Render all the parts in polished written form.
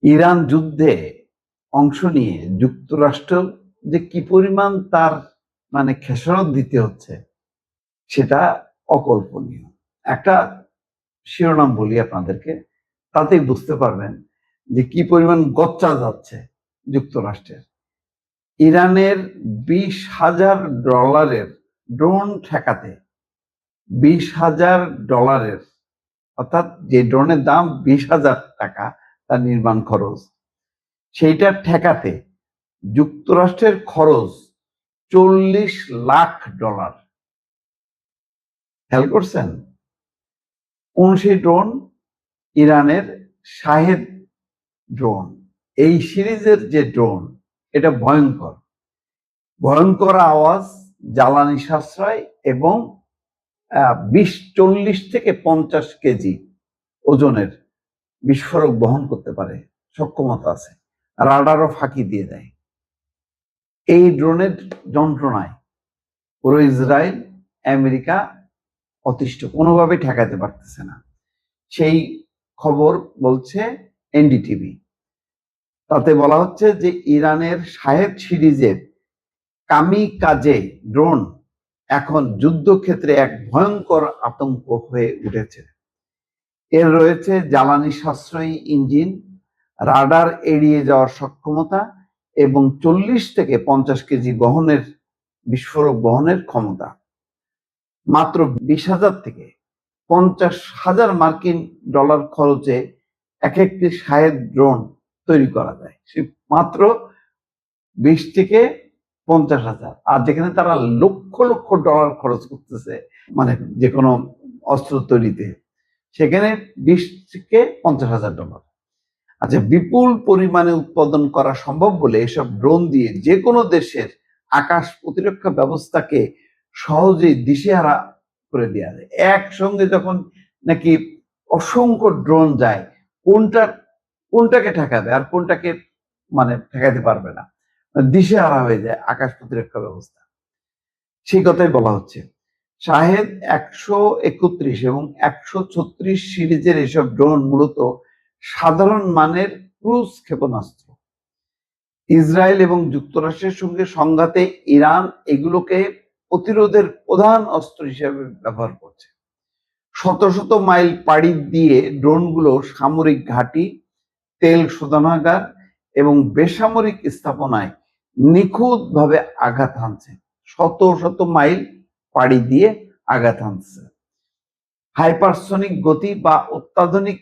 Iran যুদ্ধে অংশ নিয়ে যুক্তরাষ্ট্র যে কি পরিমাণ তার খেসারত দিতে হচ্ছে সেটা অকল্পনীয়। একটা শিরোনাম বলি আপনাদেরকে, তাতেই বুঝতে পারবেন যে কি পরিমাণ গচ্চা যাচ্ছে যুক্তরাষ্ট্রের। ইরানের $20,000 ড্রোন ঠেকাতে, $20,000 অর্থাৎ যে ড্রোনের দাম $20,000 তার নির্মাণ খরচ, সেইটা ঠেকাতে যুক্তরাষ্ট্রের খরচ $40 লাখ। খেয়াল করছেন? কোন সেই ড্রোন? ইরানের শাহেদ ড্রোন। এই সিরিজের যে ড্রোন, এটা ভয়ঙ্কর ভয়ঙ্কর আওয়াজ, জ্বালানি সাশ্রয় এবং 40 থেকে 50 কেজি ওজনের বিস্ফোরক বহন করতে পারে, সক্ষমতা আছে, রাডারও ফাঁকি দিয়ে দেয়। এই ড্রোনের যন্ত্রণায় পুরো ইসরায়েল, আমেরিকা অতিষ্ঠ, কোনোভাবে ঠেকাতে পারতেছে না। সেই খবর বলছে এনডিটিভি। তাতে বলা হচ্ছে যে ইরানের শাহেদ সিরিজের কামিকাজে ড্রোন এখন যুদ্ধক্ষেত্রে এক ভয়ঙ্কর আতঙ্ক হয়ে উঠেছে। এর রয়েছে জ্বালানি সাশ্রয়ী ইঞ্জিন, রাডার এড়িয়ে যাওয়ার সক্ষমতা এবং 40 থেকে 50 কেজি বিস্ফোরক বহনের ক্ষমতা। মাত্র 20,000 থেকে 50,000 মার্কিন ডলার খরচে এক একটি শাহেদ ড্রোন তৈরি করা যায়। সে মাত্র 20 থেকে 50,000, আর যেখানে তারা লক্ষ লক্ষ ডলার খরচ করতেছে যে কোনো অস্ত্র তৈরিতে, সেখানে 20 থেকে 50,000 ডলার। আচ্ছা, বিপুল পরিমাণে উৎপাদন করা সম্ভব বলে এসব ড্রোন দিয়ে যে কোনো দেশের আকাশ প্রতিরক্ষা ব্যবস্থাকে সহজেই দিশেহারা করে দেওয়া যায়। একসঙ্গে যখন নাকি অসংখ্য ড্রোন যায়, কোনটাকে ঠেকাবে আর কোনটাকে ঠেকাতে পারবে না, দিশেহারা হয়ে যায় আকাশ প্রতিরক্ষা ব্যবস্থা। সেই কথাই বলা হচ্ছে। শাহেদ 131 এবং 136 সিরিজের এসব ড্রোন মূলত সাধারণ মানের ক্রুজ ক্ষেপণাস্ত্র। ইসরায়েল এবং যুক্তরাষ্ট্রের সঙ্গে সংঘাতে ইরান এগুলোকে প্রতিরোধের প্রধান অস্ত্র হিসেবে ব্যবহার করছে। শত শত মাইল পাড়ি দিয়ে ড্রোনগুলো সামরিক ঘাঁটি, তেল শোধনাগার এবং বেসামরিক স্থাপনায় নিখুঁতভাবে আঘাত হানছে। শত শত মাইল পাড়ি দিয়ে আঘাত হানছে। হাইপারসনিক গতি বা অত্যাধুনিক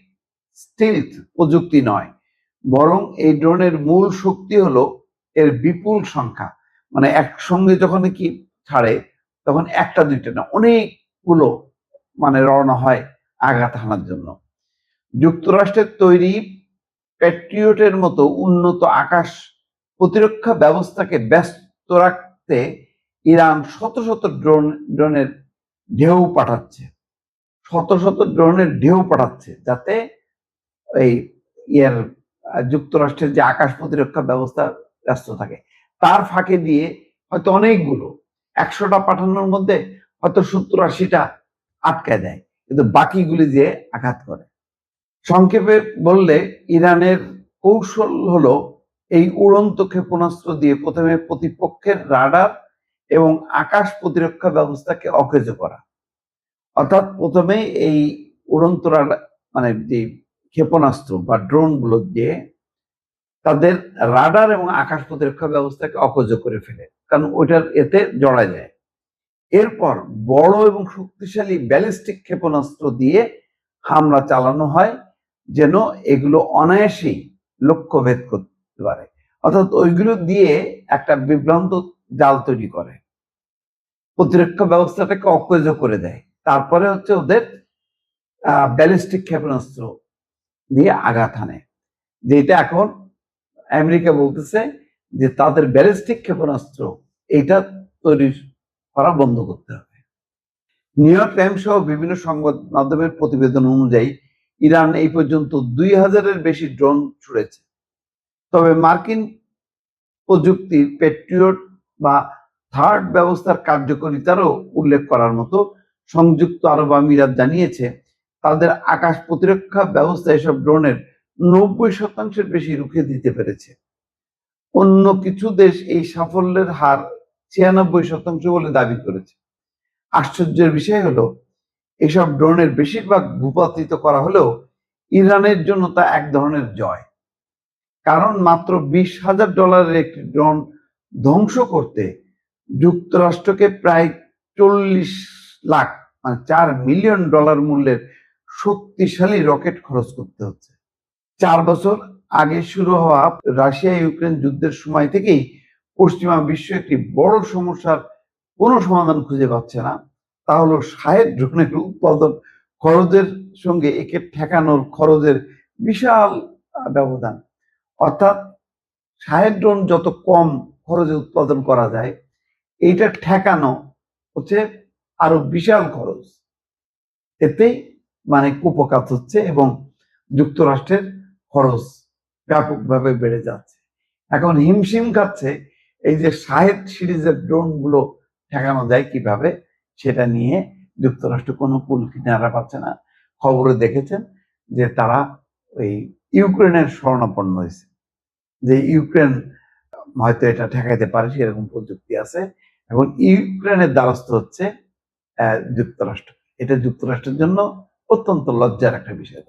স্টিলথ প্রযুক্তি নয়, বরং এই ড্রোনের মূল শক্তি হলো এর বিপুল সংখ্যা। একসঙ্গে যখন কি ছাড়ে, তখন একটা দুইটা না, অনেকগুলো রওনা হয় আঘাত হানার জন্য। যুক্তরাষ্ট্রের তৈরি প্যাট্রিয়টের মতো উন্নত আকাশ প্রতিরক্ষা ব্যবস্থাকে ব্যস্ত রাখতে ইরান শত শত ড্রোনের ঢেউ পাঠাচ্ছে, যাতে এই যুক্তরাষ্ট্রের যে আকাশ প্রতিরক্ষা ব্যবস্থা ব্যস্ত থাকে। তার ফাঁকে দিয়ে হয়তো অনেকগুলো, 100টা পাঠানোর মধ্যে হয়তো 70-80টা আটকায় দেয়, কিন্তু বাকিগুলি দিয়ে আঘাত করে। সংক্ষেপে বললে, ইরানের কৌশল হলো এই উড়ন্ত ক্ষেপণাস্ত্র দিয়ে প্রথমে প্রতিপক্ষের রাডার এবং আকাশ প্রতিরক্ষা ব্যবস্থাকে অকেজ করা। অর্থাৎ প্রথমে এই উড়ন্ত যে ক্ষেপণাস্ত্র বা ড্রোন গুলো দিয়ে তাদের রাডার এবং আকাশ প্রতিরক্ষা ব্যবস্থাকে অকেজ করে ফেলে, কারণ এতে জড়া যায়। এরপর বড় এবং শক্তিশালী ব্যালিস্টিক ক্ষেপণাস্ত্র দিয়ে হামলা চালানো হয়, যেন এগুলো অনায়াসেই লক্ষ্য ভেদ করতে পারে। অর্থাৎ ওইগুলো দিয়ে একটা বিভ্রান্ত জাল তৈরি করে, প্রতিরক্ষা ব্যবস্থাটাকে অকেজ করে দেয়। তারপরে ওদের ব্যালিস্টিক ক্ষেপণাস্ত্র দিয়ে আঘাত হানে। যেটা এখন আমেরিকা বলতেছে যে তাদের ব্যালিস্টিক ক্ষেপণাস্ত্র এটা তৈরি করা বন্ধ করতে হবে। নিউ ইয়র্ক টাইমস সহ বিভিন্ন সংবাদ মাধ্যমের প্রতিবেদন অনুযায়ী ইরান এই পর্যন্ত 2000-এর বেশি ড্রোন ছুড়েছে। তবে মার্কিন প্রযুক্তির প্যাট্রিয়ট বা থার্ড ব্যবস্থার কার্যকারিতারও উল্লেখ করার মতো সংযুক্ত আরব আমিরাত জানিয়েছে তাদের আকাশ প্রতিরক্ষা ব্যবস্থা এসব ড্রোনের 90% বেশি রুখে দিতে পেরেছে। অন্য কিছু দেশ এই সাফল্যের হার 96% বলে দাবি করেছে। আশ্চর্যের বিষয় হলো এসব ড্রোনের বেশিরভাগ ভূপাতিত করা হলেও ইরানের জন্য তা এক ধরনের জয়। কারণ মাত্র $20,000 একটি ড্রোন ধ্বংস করতে যুক্তরাষ্ট্রকে প্রায় 40 লাখ মানে $4 মিলিয়ন মূল্যের শক্তিশালী রকেট খরচ করতে হচ্ছে। 4 বছর আগে শুরু হওয়া রাশিয়া ইউক্রেন যুদ্ধের সময় থেকেই পশ্চিমা বিশ্ব একটি বড় সমস্যার কোনো সমাধান খুঁজে পাচ্ছে না। তা হলো শাহেদ ড্রোনের উৎপাদন খরচের সঙ্গে একে ঠেকানোর খরচের বিশাল ব্যবধান। অর্থাৎ শাহেদ ড্রোন যত কম খরচে উৎপাদন করা যায়, এইটা ঠেকানো হচ্ছে আরো বিশাল খরচ। এতেই মানে কুপকাত হচ্ছে এবং যুক্তরাষ্ট্রের খরচ ব্যাপকভাবে বেড়ে যাচ্ছে। এখন হিমশিম খাচ্ছে এই যে শাহেদ সিরিজের ড্রোন গুলো ঠেকানো যায় কিভাবে, সেটা নিয়ে যুক্তরাষ্ট্র কোনো কুল কিনারা পাচ্ছে না। খবরে দেখেছেন যে তারা ওই ইউক্রেনের শরণাপন্ন হয়েছে, যে ইউক্রেন হয়তো এটা ঠেকাইতে পারে সেরকম প্রযুক্তি আছে। এখন ইউক্রেনের দ্বারস্থ হচ্ছে যুক্তরাষ্ট্র। এটা যুক্তরাষ্ট্রের জন্য অত্যন্ত লজ্জার একটা বিষয়।